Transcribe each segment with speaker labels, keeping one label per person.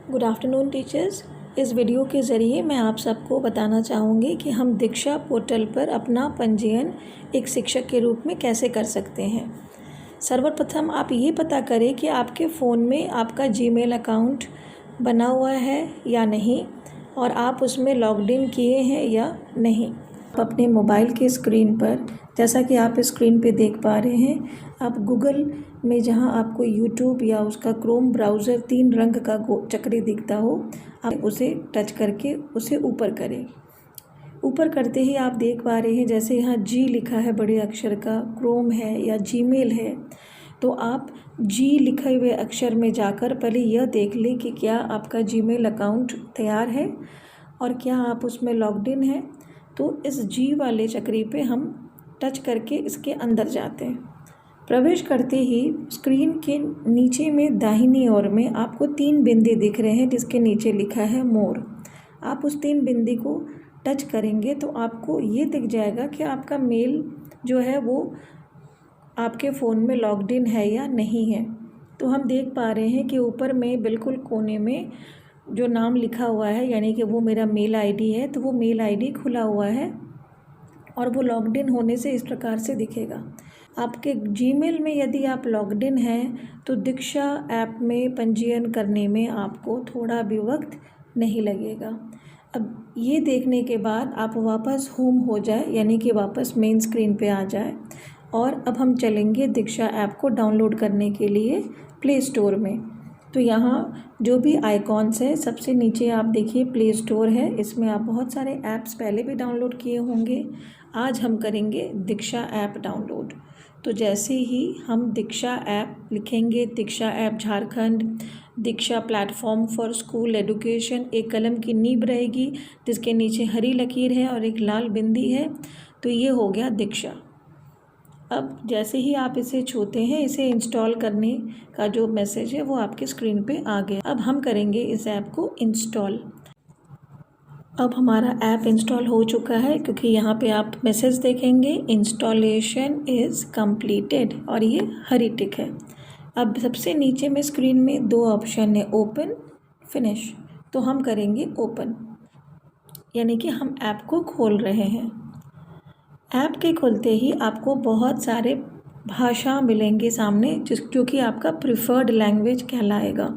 Speaker 1: Good afternoon teachers. इस video के ज़रिए मैं आप सबको बताना चाहूँगी कि हम दीक्षा पोर्टल पर अपना पंजीयन एक शिक्षक के रूप में कैसे कर सकते हैं। सर्वप्रथम आप ये पता करें कि आपके फ़ोन में आपका जीमेल अकाउंट बना हुआ है या नहीं और आप उसमें लॉग्ड इन किए हैं या नहीं। आप अपने मोबाइल के स्क्रीन पर, जैसा कि आप स्क्रीन पे देख पा रहे हैं, आप गूगल में जहां आपको यूट्यूब या उसका क्रोम ब्राउज़र 3 रंग का चक्री दिखता हो, आप उसे टच करके उसे ऊपर करें। ऊपर करते ही आप देख पा रहे हैं जैसे यहाँ जी लिखा है बड़े अक्षर का, क्रोम है या जीमेल है, तो आप जी लिखे हुए अक्षर में जाकर पहले यह देख लें कि क्या आपका जीमेल अकाउंट तैयार है और क्या आप उसमें लॉग्ड इन हैं। तो इस जी वाले चक्री पे हम टच करके इसके अंदर जाते हैं। प्रवेश करते ही स्क्रीन के नीचे में दाहिनी ओर में आपको 3 बिंदु दिख रहे हैं जिसके नीचे लिखा है मोर। आप उस 3 बिंदु को टच करेंगे तो आपको ये दिख जाएगा कि आपका मेल जो है वो आपके फ़ोन में लॉग्ड इन है या नहीं है। तो हम देख पा रहे हैं कि ऊपर में बिल्कुल कोने में जो नाम लिखा हुआ है, यानी कि वो मेरा मेल आईडी है, तो वो मेल आईडी खुला हुआ है और वो लॉग्ड इन होने से इस प्रकार से दिखेगा। आपके जीमेल में यदि आप लॉग्ड इन हैं तो दीक्षा ऐप में पंजीयन करने में आपको थोड़ा भी वक्त नहीं लगेगा। अब ये देखने के बाद आप वापस होम हो जाए, यानी कि वापस मेन स्क्रीन पे आ जाए, और अब हम चलेंगे दीक्षा ऐप को डाउनलोड करने के लिए प्ले स्टोर में। तो यहाँ जो भी आइकॉन्स है, सबसे नीचे आप देखिए प्ले स्टोर है, इसमें आप बहुत सारे ऐप्स पहले भी डाउनलोड किए होंगे। आज हम करेंगे दीक्षा ऐप डाउनलोड। तो जैसे ही हम दीक्षा ऐप लिखेंगे, Diksha app Jharkhand, Diksha platform for school education, एक कलम की नीब रहेगी जिसके नीचे हरी लकीर है और एक लाल बिंदी है, तो ये हो गया दीक्षा। अब जैसे ही आप इसे छूते हैं, इसे इंस्टॉल करने का जो मैसेज है वो आपके स्क्रीन पे आ गया। अब हम करेंगे इस ऐप को इंस्टॉल। अब हमारा ऐप इंस्टॉल हो चुका है, क्योंकि यहाँ पे आप मैसेज देखेंगे इंस्टॉलेशन इज़ कंप्लीटेड और ये हरी टिक है। अब सबसे नीचे में स्क्रीन में 2 ऑप्शन है, ओपन, फिनिश। तो हम करेंगे ओपन, यानी कि हम ऐप को खोल रहे हैं। ऐप के खुलते ही आपको बहुत सारे भाषा मिलेंगे सामने, जो कि आपका प्रिफर्ड लैंग्वेज कहलाएगा।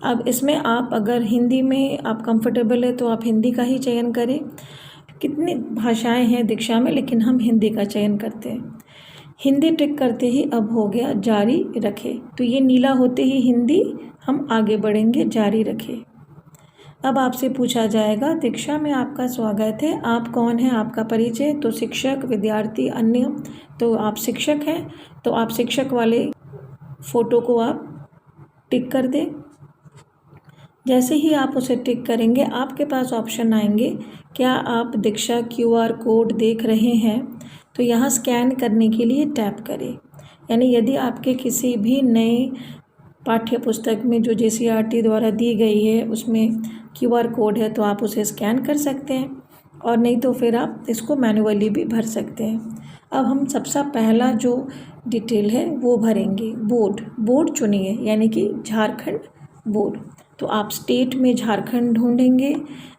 Speaker 1: अब इसमें आप अगर हिंदी में आप कंफर्टेबल है तो आप हिंदी का ही चयन करें। कितनी भाषाएं हैं दीक्षा में, लेकिन हम हिंदी का चयन करते हैं। हिंदी टिक करते ही अब हो गया जारी रखें, तो ये नीला होते ही हिंदी, हम आगे बढ़ेंगे जारी रखें। अब आपसे पूछा जाएगा दीक्षा में आपका स्वागत है, आप कौन हैं, आपका परिचय। तो शिक्षक, विद्यार्थी, अन्य, तो आप शिक्षक हैं, तो आप शिक्षक वाले फ़ोटो को आप टिक कर दें। जैसे ही आप उसे टिक करेंगे आपके पास ऑप्शन आएंगे, क्या आप दीक्षा QR कोड देख रहे हैं, तो यहाँ स्कैन करने के लिए टैप करें। यानी यदि आपके किसी भी नए पाठ्य पुस्तक में जो JCERT द्वारा दी गई है उसमें QR कोड है तो आप उसे स्कैन कर सकते हैं, और नहीं तो फिर आप इसको मैन्युअली भी भर सकते हैं। अब हम सबसे पहला जो डिटेल है वो भरेंगे, बोर्ड चुनिए, यानी कि झारखंड बोर्ड। तो आप स्टेट में झारखंड ढूंढेंगे,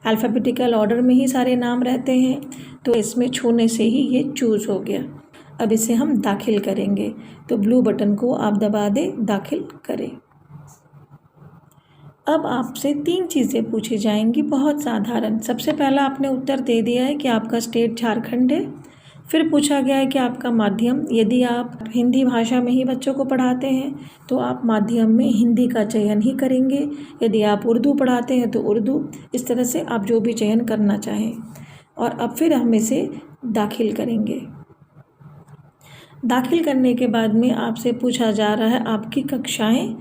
Speaker 1: अल्फ़ाबेटिकल ऑर्डर में ही सारे नाम रहते हैं, तो इसमें छूने से ही ये चूज़ हो गया। अब इसे हम दाखिल करेंगे, तो ब्लू बटन को आप दबा दें, दाखिल करें। अब आपसे 3 चीज़ें पूछी जाएंगी, बहुत साधारण। सबसे पहला आपने उत्तर दे दिया है कि आपका स्टेट झारखंड है। फिर पूछा गया है कि आपका माध्यम, यदि आप हिंदी भाषा में ही बच्चों को पढ़ाते हैं तो आप माध्यम में हिंदी का चयन ही करेंगे। यदि आप उर्दू पढ़ाते हैं तो उर्दू, इस तरह से आप जो भी चयन करना चाहें। और अब फिर हम इसे दाखिल करेंगे। दाखिल करने के बाद में आपसे पूछा जा रहा है आपकी कक्षाएं,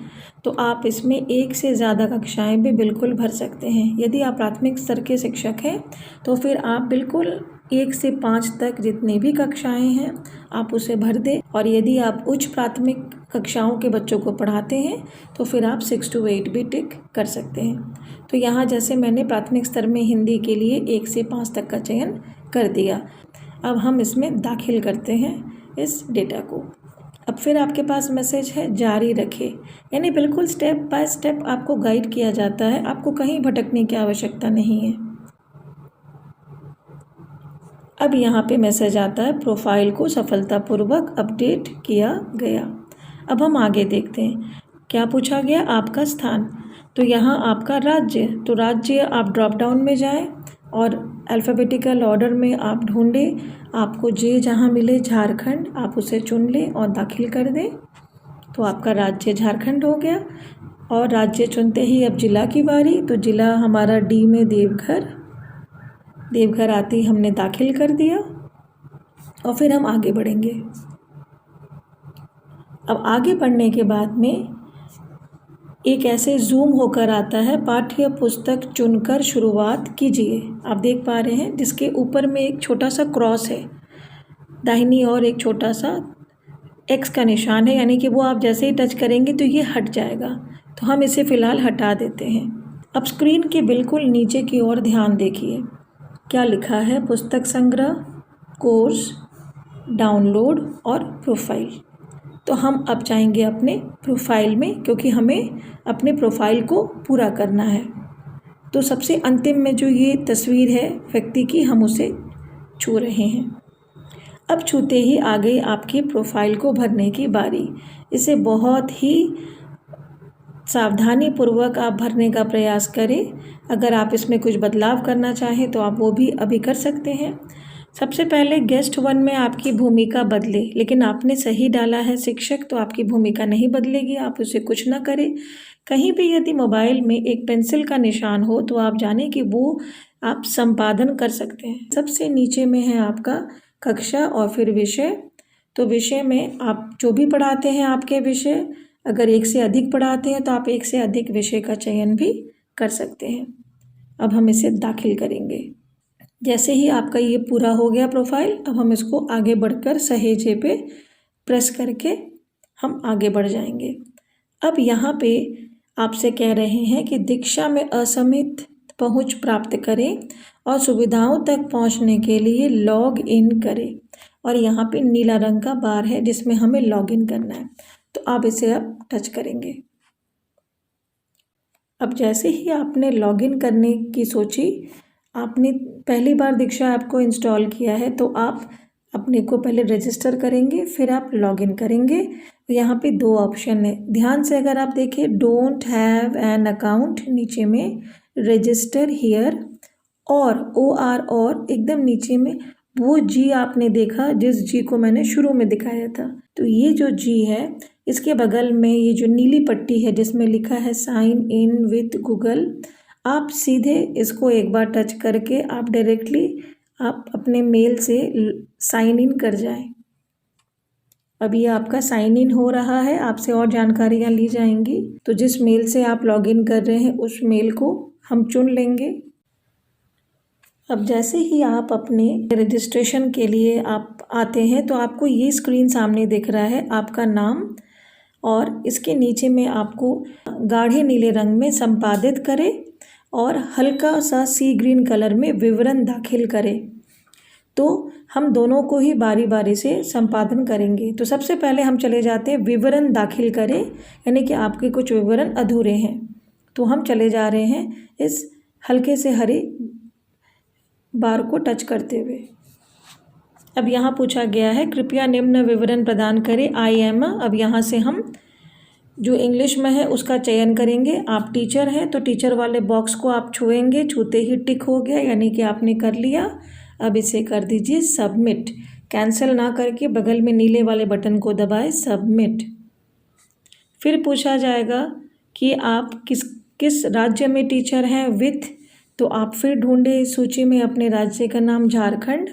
Speaker 1: तो आप इसमें 1 से ज़्यादा कक्षाएं भी बिल्कुल भर सकते हैं। यदि आप प्राथमिक स्तर के शिक्षक हैं तो फिर आप बिल्कुल 1 से 5 तक जितनी भी कक्षाएं हैं आप उसे भर दें, और यदि आप उच्च प्राथमिक कक्षाओं के बच्चों को पढ़ाते हैं तो फिर आप 6 to 8 भी टिक कर सकते हैं। तो यहाँ जैसे मैंने प्राथमिक स्तर में हिंदी के लिए 1 से 5 तक का चयन कर दिया। अब हम इसमें दाखिल करते हैं इस डेटा को। अब फिर आपके पास मैसेज है जारी रखें, यानी बिल्कुल स्टेप बाय स्टेप आपको गाइड किया जाता है, आपको कहीं भटकने की आवश्यकता नहीं है। अब यहाँ पे मैसेज आता है प्रोफाइल को सफलतापूर्वक अपडेट किया गया। अब हम आगे देखते हैं क्या पूछा गया, आपका स्थान। तो यहाँ आपका राज्य, तो राज्य आप ड्रॉप डाउन में जाएं और अल्फ़ाबेटिकल ऑर्डर में आप ढूंढें, आपको जे जहाँ मिले झारखंड आप उसे चुन लें और दाखिल कर दें। तो आपका राज्य झारखंड हो गया। और राज्य चुनते ही अब जिला की बारी, तो जिला हमारा डी में देवघर, देवघर आते ही हमने दाखिल कर दिया और फिर हम आगे बढ़ेंगे। अब आगे बढ़ने के बाद में एक ऐसे जूम होकर आता है पाठ्य पुस्तक चुनकर शुरुआत कीजिए। आप देख पा रहे हैं जिसके ऊपर में एक छोटा सा क्रॉस है, दाहिनी और एक छोटा सा एक्स का निशान है, यानी कि वो आप जैसे ही टच करेंगे तो ये हट जाएगा। तो हम इसे फ़िलहाल हटा देते हैं। अब स्क्रीन के बिल्कुल नीचे की ओर ध्यान देखिए, क्या लिखा है, पुस्तक संग्रह, कोर्स, डाउनलोड और प्रोफाइल। तो हम अब जाएंगे अपने प्रोफाइल में, क्योंकि हमें अपने प्रोफाइल को पूरा करना है। तो सबसे अंतिम में जो ये तस्वीर है व्यक्ति की, हम उसे छू रहे हैं। अब छूते ही आ गई आपकी प्रोफाइल को भरने की बारी। इसे बहुत ही सावधानी पूर्वक आप भरने का प्रयास करें। अगर आप इसमें कुछ बदलाव करना चाहें तो आप वो भी अभी कर सकते हैं। सबसे पहले गेस्ट 1 में आपकी भूमिका बदले, लेकिन आपने सही डाला है शिक्षक, तो आपकी भूमिका नहीं बदलेगी, आप उसे कुछ ना करें। कहीं भी यदि मोबाइल में एक पेंसिल का निशान हो तो आप जानें कि वो आप संपादन कर सकते हैं। सबसे नीचे में है आपका कक्षा और फिर विषय। तो विषय में आप जो भी पढ़ाते हैं आपके विषय, अगर एक से अधिक पढ़ाते हैं तो आप एक से अधिक विषय का चयन भी कर सकते हैं। अब हम इसे दाखिल करेंगे। जैसे ही आपका ये पूरा हो गया प्रोफाइल, अब हम इसको आगे बढ़कर सहेजे पे प्रेस करके हम आगे बढ़ जाएंगे। अब यहाँ पे आपसे कह रहे हैं कि दीक्षा में असीमित पहुँच प्राप्त करें और सुविधाओं तक पहुँचने के लिए लॉग इन करें। और यहाँ पे नीला रंग का बार है जिसमें हमें लॉग इन करना है, तो आप इसे अब टच करेंगे। अब जैसे ही आपने लॉगिन करने की सोची, आपने पहली बार दीक्षा ऐप को इंस्टॉल किया है, तो आप अपने को पहले रजिस्टर करेंगे, फिर आप लॉगिन करेंगे। यहाँ पे 2 ऑप्शन है, ध्यान से अगर आप देखें, डोंट हैव एन अकाउंट नीचे में, रजिस्टर हियर और OR और एकदम नीचे में वो जी आपने देखा जिस जी को मैंने शुरू में दिखाया था। तो ये जो जी है, इसके बगल में ये जो नीली पट्टी है जिसमें लिखा है साइन इन विथ गूगल, आप सीधे इसको एक बार टच करके आप डायरेक्टली आप अपने मेल से साइन इन कर जाएं। अब ये आपका साइन इन हो रहा है, आपसे और जानकारियां ली जाएंगी। तो जिस मेल से आप लॉगिन कर रहे हैं उस मेल को हम चुन लेंगे। अब जैसे ही आप अपने रजिस्ट्रेशन के लिए आप आते हैं तो आपको ये स्क्रीन सामने दिख रहा है, आपका नाम, और इसके नीचे में आपको गाढ़े नीले रंग में संपादित करें और हल्का सा सी ग्रीन कलर में विवरण दाखिल करें। तो हम दोनों को ही बारी बारी से संपादन करेंगे। तो सबसे पहले हम चले जाते हैं विवरण दाखिल करें, यानी कि आपके कुछ विवरण अधूरे हैं। तो हम चले जा रहे हैं इस हल्के से हरे बार को टच करते हुए। अब यहाँ पूछा गया है कृपया निम्न विवरण प्रदान करें, आई एम। अब यहाँ से हम जो इंग्लिश में है उसका चयन करेंगे। आप टीचर हैं तो टीचर वाले बॉक्स को आप छुएंगे, छूते ही टिक हो गया, यानी कि आपने कर लिया। अब इसे कर दीजिए सबमिट, कैंसिल ना करके बगल में नीले वाले बटन को दबाएं, सबमिट। फिर पूछा जाएगा कि आप किस राज्य में टीचर हैं विथ, तो आप फिर ढूंढे इस सूची में अपने राज्य का नाम झारखंड,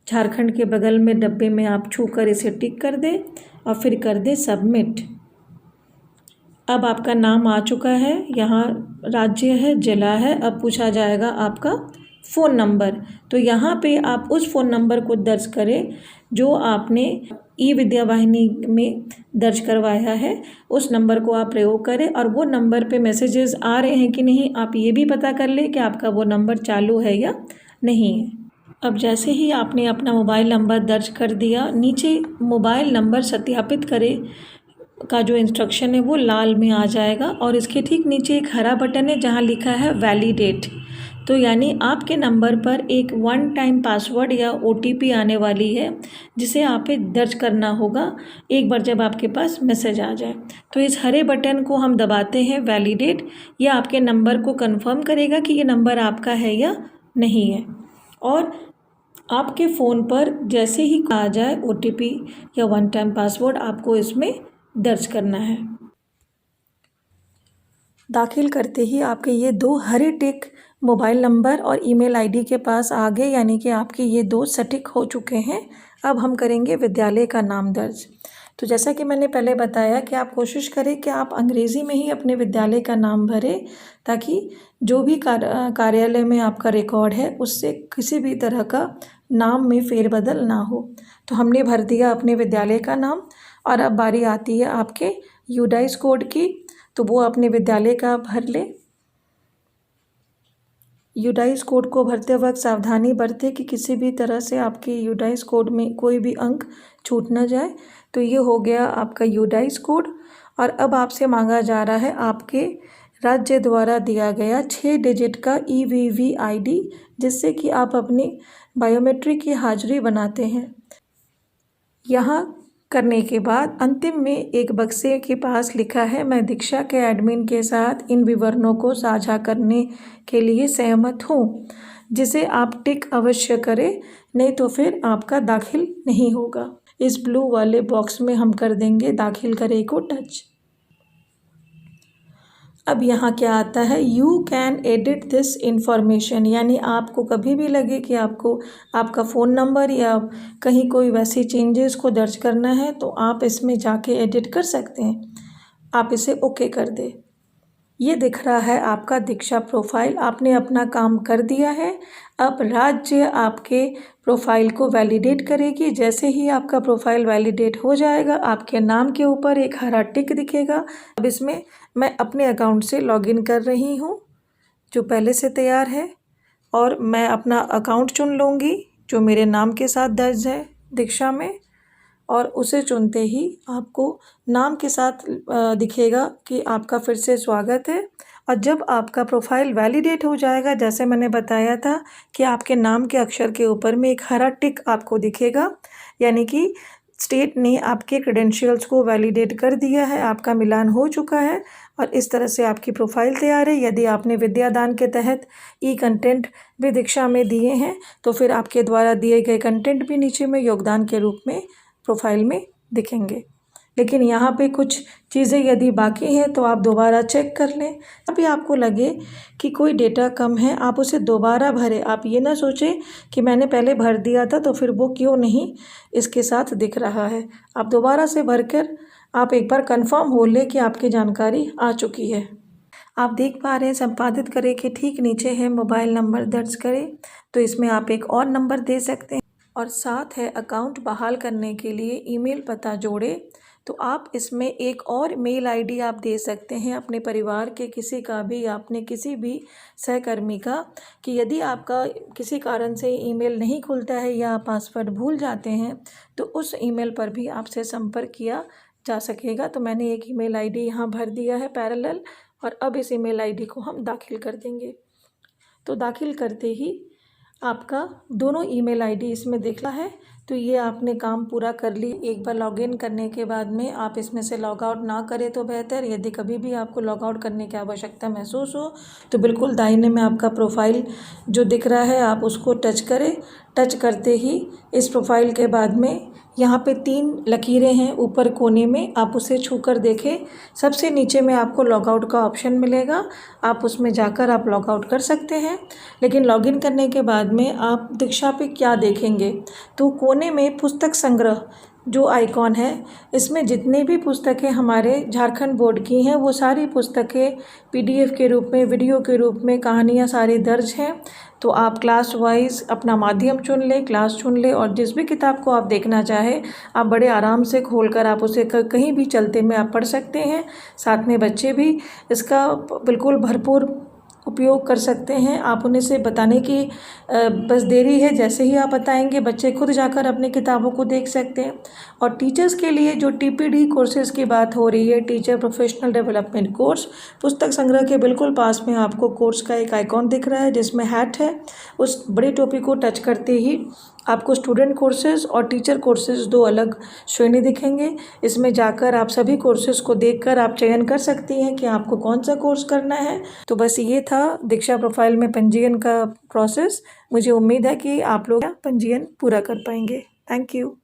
Speaker 1: झारखंड के बगल में डब्बे में आप छूकर इसे टिक कर दें और फिर कर दें सबमिट। अब आपका नाम आ चुका है, यहाँ राज्य है, जिला है। अब पूछा जाएगा आपका फ़ोन नंबर, तो यहाँ पे आप उस फ़ोन नंबर को दर्ज करें जो आपने ई विद्या वाहिनी में दर्ज करवाया है। उस नंबर को आप प्रयोग करें और वो नंबर पे मैसेजेस आ रहे हैं कि नहीं, आप ये भी पता कर लें कि आपका वो नंबर चालू है या नहीं है। अब जैसे ही आपने अपना मोबाइल नंबर दर्ज कर दिया, नीचे मोबाइल नंबर सत्यापित करें का जो इंस्ट्रक्शन है वो लाल में आ जाएगा और इसके ठीक नीचे एक हरा बटन है जहाँ लिखा है वैलिडेट। तो यानी आपके नंबर पर एक वन टाइम पासवर्ड या OTP आने वाली है जिसे आपे दर्ज करना होगा एक बार जब आपके पास मैसेज आ जाए। तो इस हरे बटन को हम दबाते हैं वैलिडेट। यह आपके नंबर को कंफर्म करेगा कि ये नंबर आपका है या नहीं है। और आपके फ़ोन पर जैसे ही आ जाए OTP या वन टाइम पासवर्ड आपको इसमें दर्ज करना है। दाखिल करते ही आपके ये 2 हरे टिक मोबाइल नंबर और ईमेल आईडी के पास आ गए, यानी कि आपके ये 2 सटीक हो चुके हैं। अब हम करेंगे विद्यालय का नाम दर्ज। तो जैसा कि मैंने पहले बताया कि आप कोशिश करें कि आप अंग्रेज़ी में ही अपने विद्यालय का नाम भरें ताकि जो भी कार्यालय में आपका रिकॉर्ड है उससे किसी भी तरह का नाम में फेरबदल ना हो। तो हमने भर दिया अपने विद्यालय का नाम और अब बारी आती है आपके यूडाइस कोड की, तो वो अपने विद्यालय का भर ले। यूडाइस कोड को भरते वक्त सावधानी बरतें कि किसी भी तरह से आपके यूडाइस कोड में कोई भी अंक छूट ना जाए। तो ये हो गया आपका यूडाइस कोड। और अब आपसे मांगा जा रहा है आपके राज्य द्वारा दिया गया 6 डिजिट का EVV ID, जिससे कि आप अपनी बायोमेट्रिक की हाजिरी बनाते हैं। यहाँ करने के बाद अंतिम में एक बक्से के पास लिखा है मैं दीक्षा के एडमिन के साथ इन विवरणों को साझा करने के लिए सहमत हूँ, जिसे आप टिक अवश्य करें, नहीं तो फिर आपका दाखिल नहीं होगा। इस ब्लू वाले बॉक्स में हम कर देंगे दाखिल करें को टच। अब यहाँ क्या आता है, you can edit this information, यानी आपको कभी भी लगे कि आपको आपका फ़ोन नंबर या कहीं कोई वैसी चेंजेस को दर्ज करना है तो आप इसमें जाके एडिट कर सकते हैं। आप इसे ओके कर दें। ये दिख रहा है आपका दीक्षा प्रोफाइल। आपने अपना काम कर दिया है। अब राज्य आपके प्रोफाइल को वैलिडेट करेगी। जैसे ही आपका प्रोफाइल वैलिडेट हो जाएगा आपके नाम के ऊपर एक हरा टिक दिखेगा। अब इसमें मैं अपने अकाउंट से लॉगिन कर रही हूँ जो पहले से तैयार है, और मैं अपना अकाउंट चुन लूँगी जो मेरे नाम के साथ दर्ज है दीक्षा में, और उसे चुनते ही आपको नाम के साथ दिखेगा कि आपका फिर से स्वागत है। और जब आपका प्रोफाइल वैलिडेट हो जाएगा, जैसे मैंने बताया था कि आपके नाम के अक्षर के ऊपर में एक हरा टिक आपको दिखेगा, यानी कि स्टेट ने आपके क्रेडेंशियल्स को वैलिडेट कर दिया है, आपका मिलान हो चुका है और इस तरह से आपकी प्रोफाइल तैयार है। यदि आपने विद्यादान के तहत कंटेंट भी दीक्षा में दिए हैं तो फिर आपके द्वारा दिए गए कंटेंट भी नीचे में योगदान के रूप में प्रोफाइल में दिखेंगे। लेकिन यहाँ पे कुछ चीज़ें यदि बाकी हैं तो आप दोबारा चेक कर लें। अभी आपको लगे कि कोई डेटा कम है, आप उसे दोबारा भरें। आप ये ना सोचें कि मैंने पहले भर दिया था तो फिर वो क्यों नहीं इसके साथ दिख रहा है। आप दोबारा से भरकर आप एक बार कंफर्म हो लें कि आपकी जानकारी आ चुकी है। आप देख पा रहे हैं संपादित करें कि ठीक नीचे है मोबाइल नंबर दर्ज करें, तो इसमें आप एक और नंबर दे सकते हैं और साथ है अकाउंट बहाल करने के लिए ईमेल पता जोड़े। तो आप इसमें एक और मेल आईडी आप दे सकते हैं अपने परिवार के किसी का भी या अपने किसी भी सहकर्मी का, कि यदि आपका किसी कारण से ईमेल नहीं खुलता है या आप पासवर्ड भूल जाते हैं तो उस ईमेल पर भी आपसे संपर्क किया जा सकेगा। तो मैंने एक ईमेल आईडी यहाँ भर दिया है पैरेलल, और अब इस ईमेल आईडी को हम दाखिल कर देंगे। तो दाखिल करते ही आपका दोनों ईमेल आईडी इसमें दिख रहा है। तो ये आपने काम पूरा कर ली। एक बार लॉगिन करने के बाद में आप इसमें से लॉग आउट ना करें तो बेहतर। यदि कभी भी आपको लॉग आउट करने की आवश्यकता महसूस हो तो बिल्कुल दाहिने में आपका प्रोफाइल जो दिख रहा है आप उसको टच करें। टच करते ही इस प्रोफाइल के बाद में यहाँ पे 3 लकीरें हैं ऊपर कोने में, आप उसे छू कर देखें। सबसे नीचे में आपको लॉग आउट का ऑप्शन मिलेगा, आप उसमें जाकर आप लॉग आउट कर सकते हैं। लेकिन लॉगिन करने के बाद में आप दीक्षा पे क्या देखेंगे, तो कोने में पुस्तक संग्रह जो आइकॉन है, इसमें जितनी भी पुस्तकें हमारे झारखंड बोर्ड की हैं वो सारी पुस्तकें PDF के रूप में, वीडियो के रूप में, कहानियाँ सारी दर्ज हैं। तो आप क्लास वाइज अपना माध्यम चुन लें, क्लास चुन लें, और जिस भी किताब को आप देखना चाहें आप बड़े आराम से खोलकर आप उसे कहीं भी चलते में आप पढ़ सकते हैं। साथ में बच्चे भी इसका बिल्कुल भरपूर उपयोग कर सकते हैं। आप उन्हें से बताने की बस देरी है, जैसे ही आप बताएंगे बच्चे खुद जाकर अपनी किताबों को देख सकते हैं। और टीचर्स के लिए जो TPD कोर्सेज की बात हो रही है, टीचर प्रोफेशनल डेवलपमेंट कोर्स, पुस्तक संग्रह के बिल्कुल पास में आपको कोर्स का एक आइकॉन दिख रहा है जिसमें हैट है। उस बड़े टॉपिक को टच करते ही आपको स्टूडेंट कोर्सेज और टीचर कोर्सेज 2 अलग श्रेणी दिखेंगे। इसमें जाकर आप सभी कोर्सेज को देखकर आप चयन कर सकती हैं कि आपको कौन सा कोर्स करना है। तो बस ये था दीक्षा प्रोफाइल में पंजीयन का प्रोसेस। मुझे उम्मीद है कि आप लोग पंजीयन पूरा कर पाएंगे। Thank you.